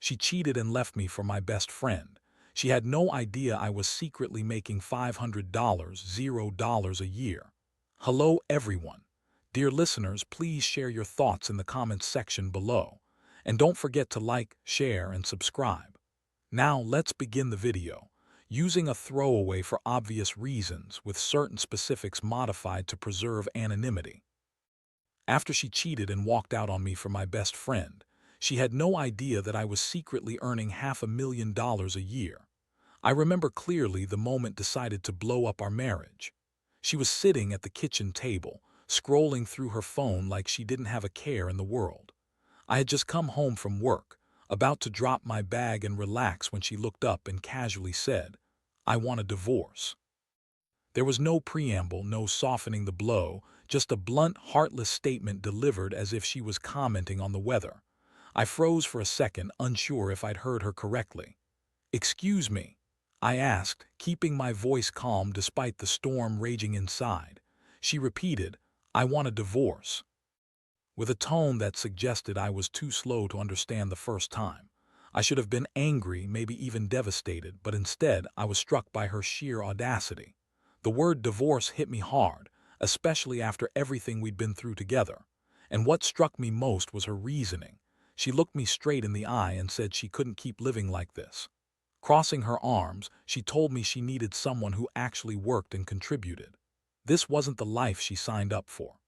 She cheated and left me for my best friend. She had no idea I was secretly making $500, $0 a year. Hello, everyone. Dear listeners, please share your thoughts in the comments section below. And don't forget to like, share, and subscribe. Now let's begin the video, using a throwaway for obvious reasons with certain specifics modified to preserve anonymity. After she cheated and walked out on me for my best friend, she had no idea that I was secretly earning $500,000 a year. I remember clearly the moment decided to blow up our marriage. She was sitting at the kitchen table, scrolling through her phone like she didn't have a care in the world. I had just come home from work, about to drop my bag and relax when she looked up and casually said, "I want a divorce." There was no preamble, no softening the blow, just a blunt, heartless statement delivered as if she was commenting on the weather. I froze for a second, unsure if I'd heard her correctly. "Excuse me," I asked, keeping my voice calm despite the storm raging inside. She repeated, "I want a divorce," with a tone that suggested I was too slow to understand the first time. I should have been angry, maybe even devastated, but instead I was struck by her sheer audacity. The word divorce hit me hard, especially after everything we'd been through together. And what struck me most was her reasoning. She looked me straight in the eye and said she couldn't keep living like this. Crossing her arms, she told me she needed someone who actually worked and contributed. This wasn't the life she signed up for.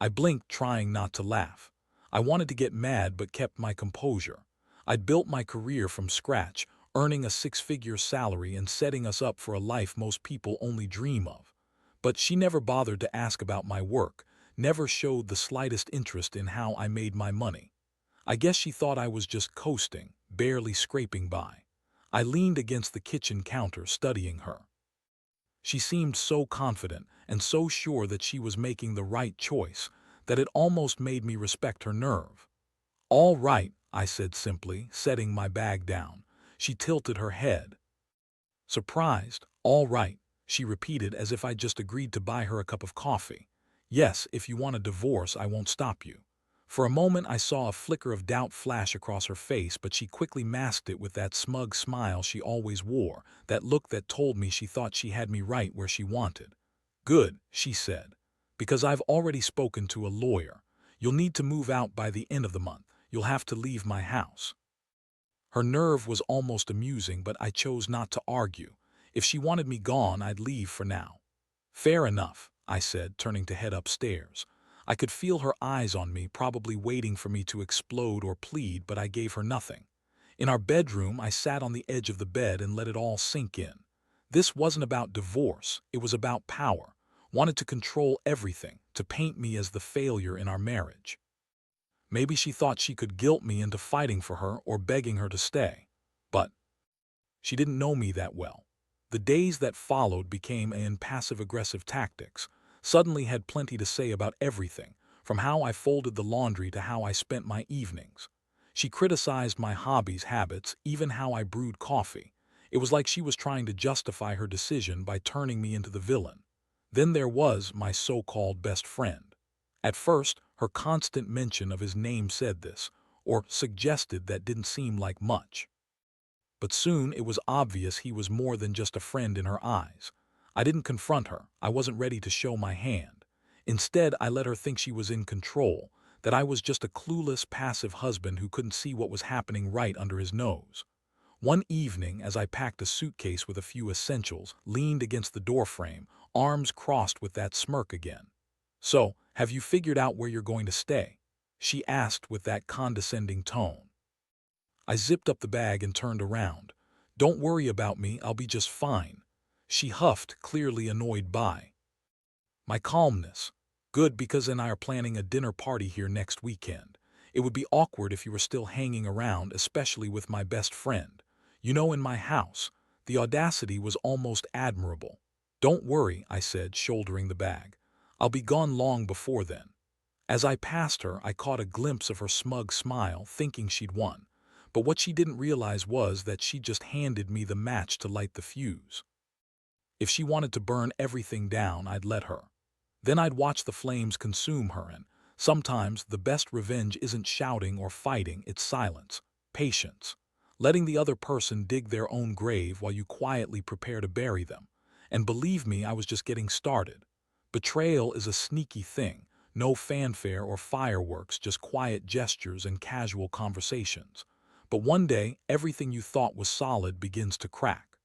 I blinked, trying not to laugh. I wanted to get mad but kept my composure. I'd built my career from scratch, earning a six-figure salary and setting us up for a life most people only dream of. But she never bothered to ask about my work, never showed the slightest interest in how I made my money. I guess she thought I was just coasting, barely scraping by. I leaned against the kitchen counter, studying her. She seemed so confident and so sure that she was making the right choice that it almost made me respect her nerve. "All right," I said simply, setting my bag down. She tilted her head. Surprised, "All right," she repeated as if I'd just agreed to buy her a cup of coffee. "Yes, if you want a divorce, I won't stop you." For a moment I saw a flicker of doubt flash across her face, but she quickly masked it with that smug smile she always wore, that look that told me she thought she had me right where she wanted. "Good," she said, "because I've already spoken to a lawyer. You'll need to move out by the end of the month. You'll have to leave my house." Her nerve was almost amusing, but I chose not to argue. If she wanted me gone, I'd leave for now. "Fair enough," I said, turning to head upstairs. I could feel her eyes on me, probably waiting for me to explode or plead, but I gave her nothing. In our bedroom, I sat on the edge of the bed and let it all sink in. This wasn't about divorce, it was about power. Wanted to control everything, to paint me as the failure in our marriage. Maybe she thought she could guilt me into fighting for her or begging her to stay. But she didn't know me that well. The days that followed became in passive-aggressive tactics. Suddenly had plenty to say about everything, from how I folded the laundry to how I spent my evenings. She criticized my hobbies, habits, even how I brewed coffee. It was like she was trying to justify her decision by turning me into the villain. Then there was my so-called best friend. At first, her constant mention of his name said this, or suggested that didn't seem like much. But soon it was obvious he was more than just a friend in her eyes. I didn't confront her. I wasn't ready to show my hand. Instead, I let her think she was in control, that I was just a clueless, passive husband who couldn't see what was happening right under his nose. One evening, as I packed a suitcase with a few essentials, leaned against the doorframe, arms crossed with that smirk again. "So, have you figured out where you're going to stay?" she asked with that condescending tone. I zipped up the bag and turned around. "Don't worry about me, I'll be just fine," she huffed, clearly annoyed by my calmness. "Good, because and I are planning a dinner party here next weekend. It would be awkward if you were still hanging around, especially with my best friend. You know, in my house." The audacity was almost admirable. "Don't worry," I said, shouldering the bag. "I'll be gone long before then." As I passed her, I caught a glimpse of her smug smile, thinking she'd won. But what she didn't realize was that she just handed me the match to light the fuse. If she wanted to burn everything down, I'd let her. Then I'd watch the flames consume her, and sometimes the best revenge isn't shouting or fighting, it's silence. patience. Letting the other person dig their own grave while you quietly prepare to bury them. And believe me, I was just getting started. Betrayal is a sneaky thing. No fanfare or fireworks, just quiet gestures and casual conversations. But one day, everything you thought was solid begins to crack.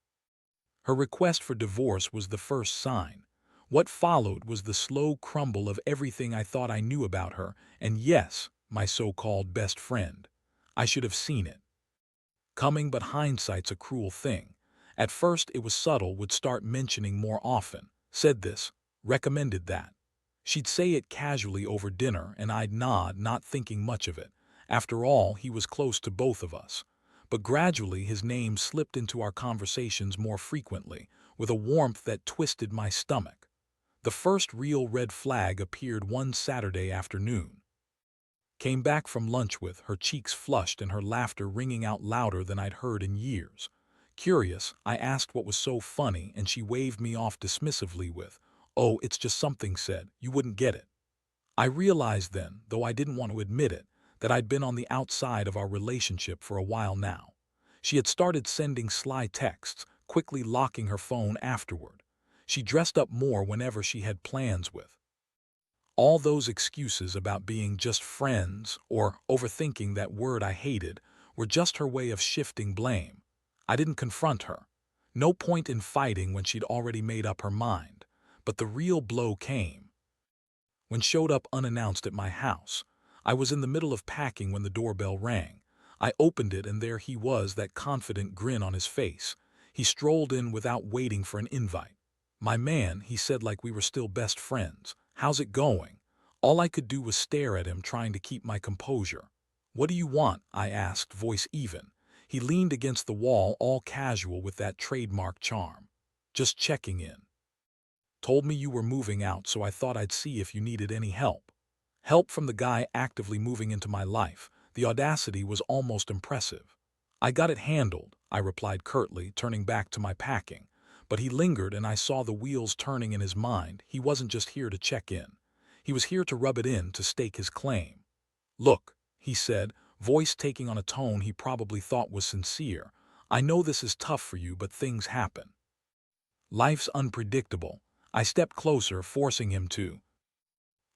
Her request for divorce was the first sign. What followed was the slow crumble of everything I thought I knew about her, and yes, my so-called best friend. I should have seen it coming, but hindsight's a cruel thing. At first it was subtle, would start mentioning more often, said this, recommended that. She'd say it casually over dinner and I'd nod, not thinking much of it. After all, he was close to both of us. But gradually his name slipped into our conversations more frequently, with a warmth that twisted my stomach. The first real red flag appeared one Saturday afternoon. Came back from lunch with her cheeks flushed and her laughter ringing out louder than I'd heard in years. Curious, I asked what was so funny, and she waved me off dismissively with, "Oh, it's just something said, you wouldn't get it." I realized then, though I didn't want to admit it, that I'd been on the outside of our relationship for a while now. She had started sending sly texts, quickly locking her phone afterward. She dressed up more whenever she had plans with. All those excuses about being just friends or overthinking that word I hated were just her way of shifting blame. I didn't confront her. No point in fighting when she'd already made up her mind. But the real blow came when showed up unannounced at my house. I was in the middle of packing when the doorbell rang. I opened it and there he was, that confident grin on his face. He strolled in without waiting for an invite. "My man," he said like we were still best friends. "How's it going?" All I could do was stare at him, trying to keep my composure. "What do you want?" I asked, voice even. He leaned against the wall, all casual with that trademark charm. "Just checking in. Told me you were moving out, so I thought I'd see if you needed any help." Help from the guy actively moving into my life. The audacity was almost impressive. "I got it handled," I replied curtly, turning back to my packing. But he lingered and I saw the wheels turning in his mind. He wasn't just here to check in. He was here to rub it in, to stake his claim. "Look," he said, voice taking on a tone he probably thought was sincere. "I know this is tough for you, but things happen. Life's unpredictable." I stepped closer, forcing him to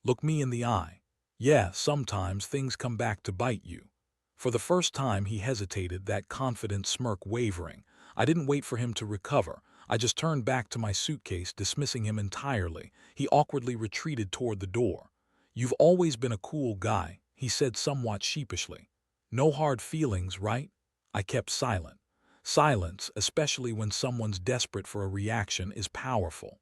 look me in the eye. "Yeah, sometimes things come back to bite you." For the first time he hesitated, that confident smirk wavering. I didn't wait for him to recover. I just turned back to my suitcase, dismissing him entirely. He awkwardly retreated toward the door. "You've always been a cool guy," he said somewhat sheepishly. "No hard feelings, right?" I kept silent. Silence, especially when someone's desperate for a reaction, is powerful.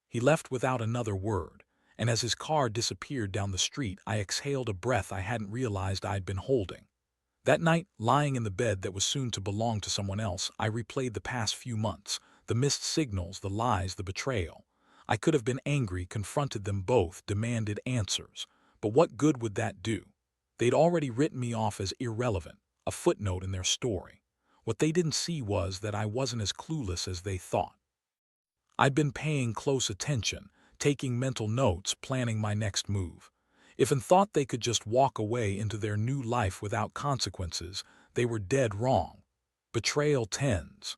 He left without another word, and as his car disappeared down the street, I exhaled a breath I hadn't realized I'd been holding. That night, lying in the bed that was soon to belong to someone else, I replayed the past few months, the missed signals, the lies, the betrayal. I could have been angry, confronted them both, demanded answers. But what good would that do? They'd already written me off as irrelevant, a footnote in their story. What they didn't see was that I wasn't as clueless as they thought. I'd been paying close attention, taking mental notes, planning my next move. If and thought they could just walk away into their new life without consequences, they were dead wrong. Betrayal tends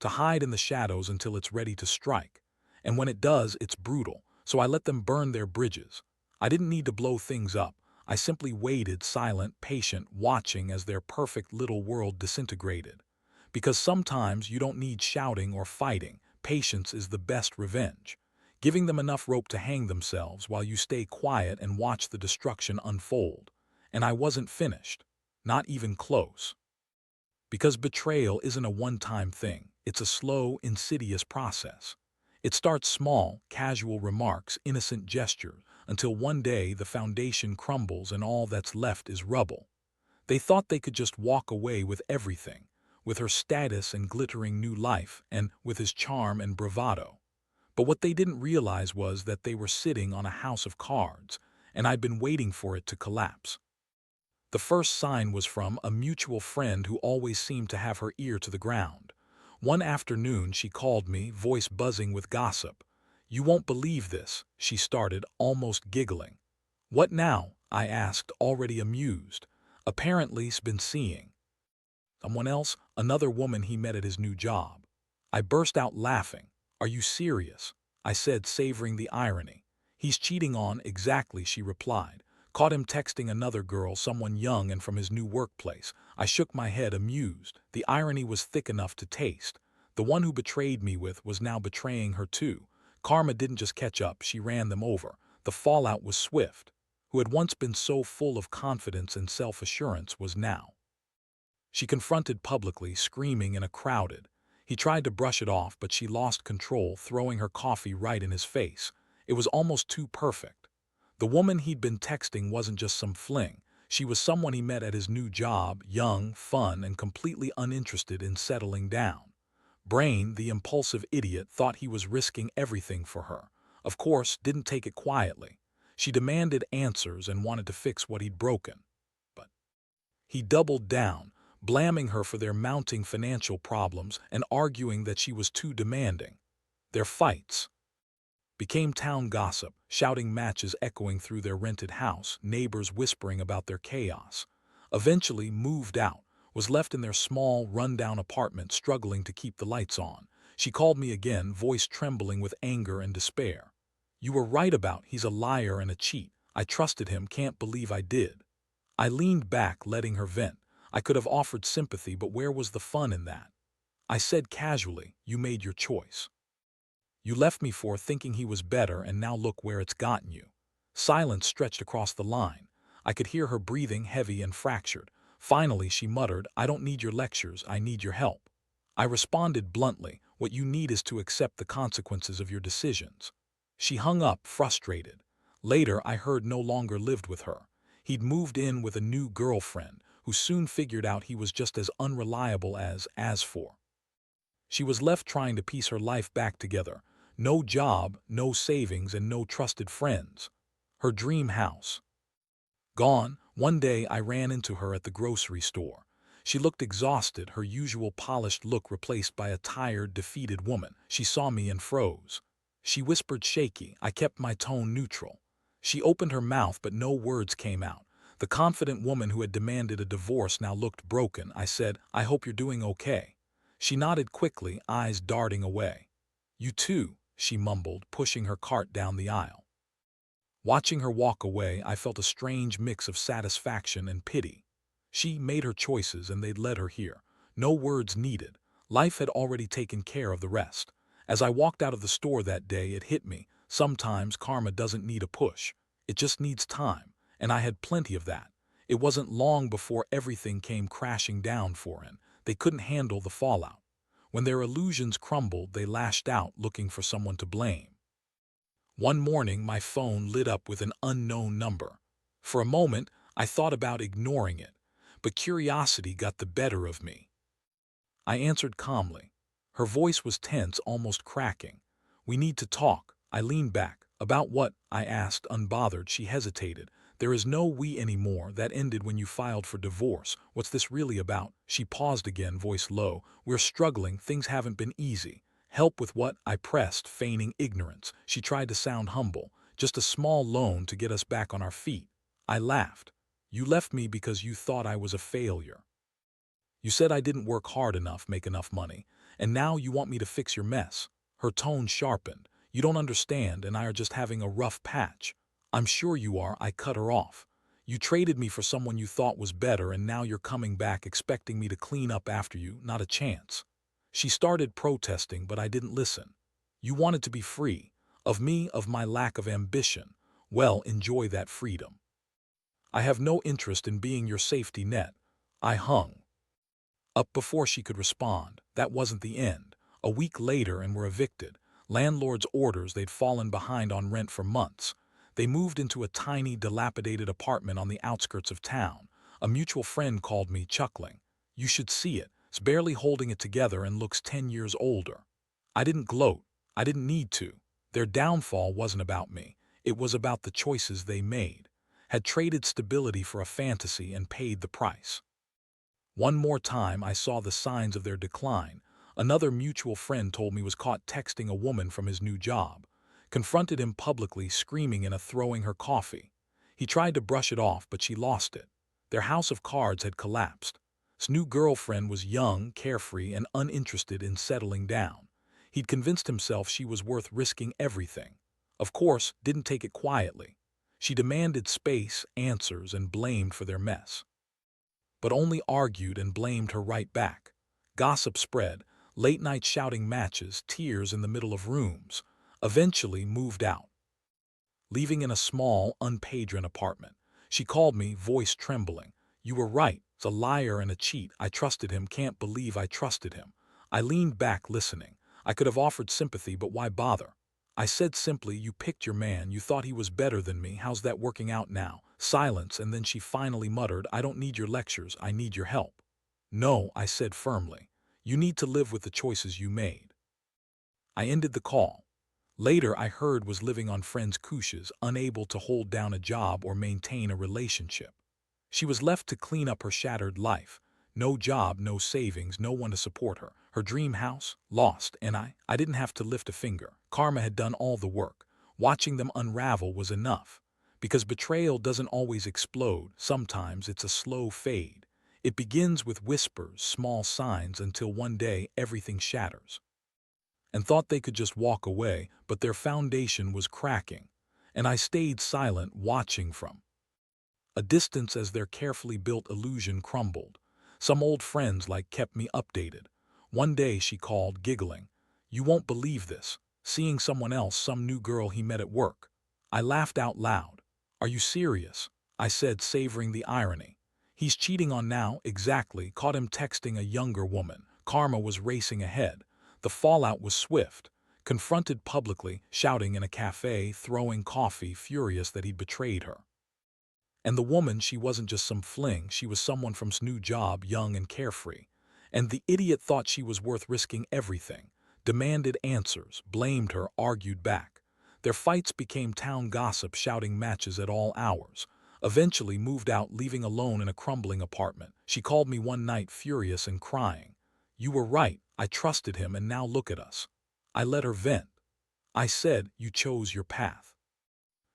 to hide in the shadows until it's ready to strike. And when it does, it's brutal, so I let them burn their bridges. I didn't need to blow things up. I simply waited, silent, patient, watching as their perfect little world disintegrated. Because sometimes you don't need shouting or fighting. Patience is the best revenge. Giving them enough rope to hang themselves while you stay quiet and watch the destruction unfold. And I wasn't finished. Not even close. Because betrayal isn't a one-time thing. It's a slow, insidious process. It starts small, casual remarks, innocent gestures, until one day the foundation crumbles and all that's left is rubble. They thought they could just walk away with everything, with her status and glittering new life, and with his charm and bravado. But what they didn't realize was that they were sitting on a house of cards, and I'd been waiting for it to collapse. The first sign was from a mutual friend who always seemed to have her ear to the ground. One afternoon she called me, voice buzzing with gossip. "You won't believe this," she started, almost giggling. "What now?" I asked, already amused. Apparently, been seeing someone else, another woman he met at his new job. I burst out laughing. Are you serious? I said, savoring the irony. He's cheating on, exactly, she replied. Caught him texting another girl, someone young and from his new workplace. I shook my head, amused. The irony was thick enough to taste. The one who betrayed me was now betraying her too. Karma didn't just catch up, she ran them over. The fallout was swift. Who had once been so full of confidence and self-assurance was now. She confronted publicly, screaming in a crowded. He tried to brush it off, but she lost control, throwing her coffee right in his face. It was almost too perfect. The woman he'd been texting wasn't just some fling. She was someone he met at his new job, young, fun, and completely uninterested in settling down. Brain, the impulsive idiot, thought he was risking everything for her. Of course, didn't take it quietly. She demanded answers and wanted to fix what he'd broken. But he doubled down, blaming her for their mounting financial problems and arguing that she was too demanding. Their fights became town gossip, shouting matches echoing through their rented house, neighbors whispering about their chaos. Eventually moved out, was left in their small, run-down apartment struggling to keep the lights on. She called me again, voice trembling with anger and despair. You were right about he's a liar and a cheat. I trusted him, can't believe I did. I leaned back, letting her vent. I could have offered sympathy, but where was the fun in that? I said casually, you made your choice. You left me for thinking he was better, and now look where it's gotten you. Silence stretched across the line. I could hear her breathing, heavy and fractured. Finally, she muttered, I don't need your lectures, I need your help. I responded bluntly, what you need is to accept the consequences of your decisions. She hung up, frustrated. Later, I heard no longer lived with her. He'd moved in with a new girlfriend, who soon figured out he was just as unreliable as for. She was left trying to piece her life back together. No job, no savings, and no trusted friends. Her dream house gone. One day I ran into her at the grocery store. She looked exhausted, her usual polished look replaced by a tired, defeated woman. She saw me and froze. She whispered shaky. I kept my tone neutral. She opened her mouth, but no words came out. The confident woman who had demanded a divorce now looked broken. I said, I hope you're doing okay. She nodded quickly, eyes darting away. You too, she mumbled, pushing her cart down the aisle. Watching her walk away, I felt a strange mix of satisfaction and pity. She made her choices and they'd led her here. No words needed. Life had already taken care of the rest. As I walked out of the store that day, it hit me. Sometimes karma doesn't need a push. It just needs time. And I had plenty of that. It wasn't long before everything came crashing down for him. They couldn't handle the fallout. When their illusions crumbled, they lashed out, looking for someone to blame. One morning, my phone lit up with an unknown number. For a moment, I thought about ignoring it, but curiosity got the better of me. I answered calmly. Her voice was tense, almost cracking. We need to talk. I leaned back. About what? I asked, unbothered. She hesitated. There is no we anymore. That ended when you filed for divorce. What's this really about? She paused again, voice low. We're struggling. Things haven't been easy. Help with what? I pressed, feigning ignorance. She tried to sound humble. Just a small loan to get us back on our feet. I laughed. You left me because you thought I was a failure. You said I didn't work hard enough, make enough money, and now you want me to fix your mess. Her tone sharpened. You don't understand, and I are just having a rough patch. I'm sure you are. I cut her off. You traded me for someone you thought was better, and now you're coming back expecting me to clean up after you. Not a chance. She started protesting, but I didn't listen. You wanted to be free. Of me, of my lack of ambition. Well, enjoy that freedom. I have no interest in being your safety net. I hung up before she could respond. That wasn't the end. A week later and were evicted. Landlord's orders, they'd fallen behind on rent for months. They moved into a tiny, dilapidated apartment on the outskirts of town. A mutual friend called me, chuckling. You should see it. It's barely holding it together and looks 10 years older. I didn't gloat. I didn't need to. Their downfall wasn't about me. It was about the choices they made. Had traded stability for a fantasy and paid the price. One more time I saw the signs of their decline. Another mutual friend told me was caught texting a woman from his new job. Confronted him publicly, screaming and throwing her coffee. He tried to brush it off, but she lost it. Their house of cards had collapsed. His new girlfriend was young, carefree, and uninterested in settling down. He'd convinced himself she was worth risking everything. Of course, didn't take it quietly. She demanded space, answers, and blamed for their mess. But only argued and blamed her right back. Gossip spread, late night shouting matches, tears in the middle of rooms. Eventually moved out, leaving in a small, unpaid-rent apartment. She called me, voice trembling. "You were right. It's a liar and a cheat. I trusted him. Can't believe I trusted him." I leaned back, listening. I could have offered sympathy, but why bother? I said simply, "You picked your man. You thought he was better than me. How's that working out now?" Silence, and then she finally muttered, "I don't need your lectures. I need your help." "No," I said firmly. "You need to live with the choices you made." I ended the call. Later, I heard was living on friends' couches, unable to hold down a job or maintain a relationship. She was left to clean up her shattered life. No job, no savings, no one to support her. Her dream house, lost, and I didn't have to lift a finger. Karma had done all the work. Watching them unravel was enough. Because betrayal doesn't always explode, sometimes it's a slow fade. It begins with whispers, small signs, until one day everything shatters. And thought they could just walk away, but their foundation was cracking. And I stayed silent, watching from a distance as their carefully built illusion crumbled. Some old friends kept me updated. One day she called, giggling. "You won't believe this. Seeing someone else, some new girl he met at work." I laughed out loud. "Are you serious?" I said, savoring the irony. "He's cheating on now, exactly. Caught him texting a younger woman." Karma was racing ahead. The fallout was swift. Confronted publicly, shouting in a cafe, throwing coffee, furious that he'd betrayed her. And the woman, she wasn't just some fling, she was someone from his new job, young and carefree. And the idiot thought she was worth risking everything. Demanded answers, blamed her, argued back. Their fights became town gossip, shouting matches at all hours. Eventually moved out, leaving alone in a crumbling apartment. She called me one night, furious and crying. "You were right. I trusted him, and now look at us." I let her vent. I said, "You chose your path.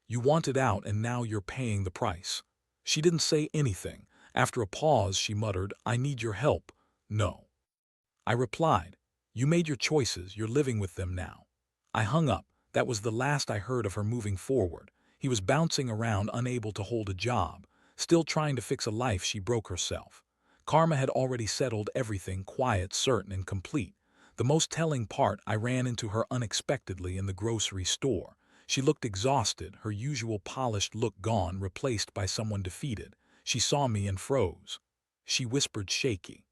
You wanted out, and now you're paying the price." She didn't say anything. After a pause, she muttered, "I need your help." "No." I replied, "You made your choices. You're living with them now." I hung up. That was the last I heard of her moving forward. He was bouncing around, unable to hold a job, still trying to fix a life she broke herself. Karma had already settled everything, quiet, certain, and complete. The most telling part, I ran into her unexpectedly in the grocery store. She looked exhausted, her usual polished look gone, replaced by someone defeated. She saw me and froze. She whispered, shaky.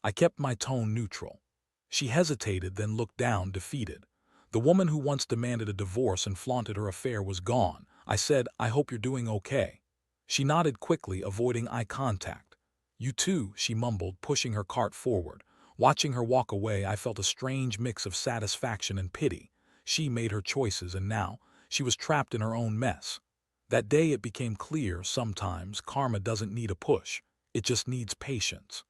I kept my tone neutral. She hesitated, then looked down, defeated. The woman who once demanded a divorce and flaunted her affair was gone. I said, "I hope you're doing okay." She nodded quickly, avoiding eye contact. "You too," she mumbled, pushing her cart forward. Watching her walk away, I felt a strange mix of satisfaction and pity. She made her choices, and now she was trapped in her own mess. That day it became clear, sometimes karma doesn't need a push. It just needs patience.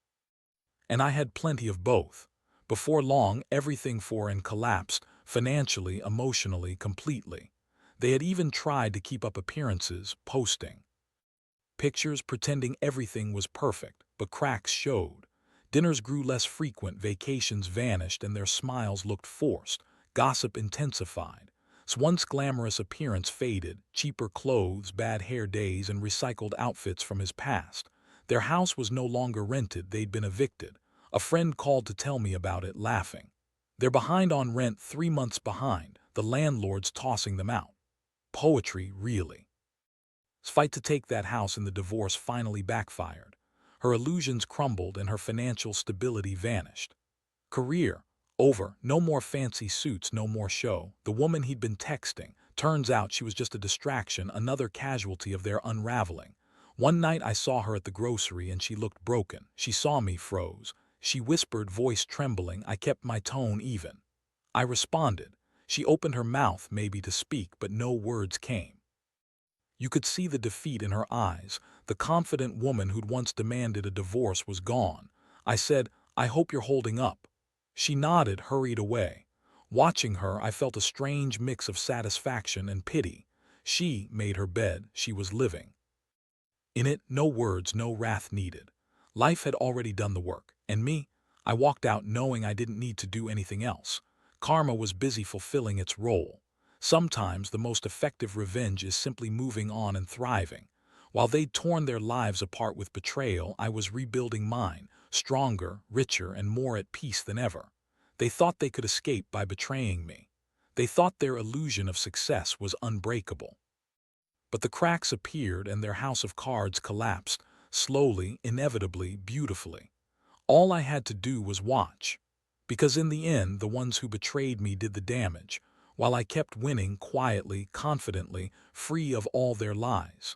And I had plenty of both. Before long, everything for and collapsed, financially, emotionally, completely. They had even tried to keep up appearances, posting pictures, pretending everything was perfect, but cracks showed. Dinners grew less frequent, vacations vanished, and their smiles looked forced. Gossip intensified. His once glamorous appearance faded, cheaper clothes, bad hair days, and recycled outfits from his past. Their house was no longer rented, they'd been evicted. A friend called to tell me about it, laughing. They're behind on rent, 3 months behind. The landlord's tossing them out. Poetry, really. His fight to take that house in the divorce finally backfired. Her illusions crumbled and her financial stability vanished. Career, over. No more fancy suits, no more show. The woman he'd been texting, turns out she was just a distraction, another casualty of their unraveling. One night I saw her at the grocery and she looked broken. She saw me, froze. She whispered, voice trembling. I kept my tone even. I responded. She opened her mouth, maybe to speak, but no words came. You could see the defeat in her eyes. The confident woman who'd once demanded a divorce was gone. I said, "I hope you're holding up." She nodded, hurried away. Watching her, I felt a strange mix of satisfaction and pity. She made her bed, she was living. In it, no words, no wrath needed. Life had already done the work, and me, I walked out knowing I didn't need to do anything else. Karma was busy fulfilling its role. Sometimes the most effective revenge is simply moving on and thriving. While they'd torn their lives apart with betrayal, I was rebuilding mine, stronger, richer, and more at peace than ever. They thought they could escape by betraying me. They thought their illusion of success was unbreakable. But the cracks appeared and their house of cards collapsed, slowly, inevitably, beautifully. All I had to do was watch. Because in the end, the ones who betrayed me did the damage, while I kept winning quietly, confidently, free of all their lies.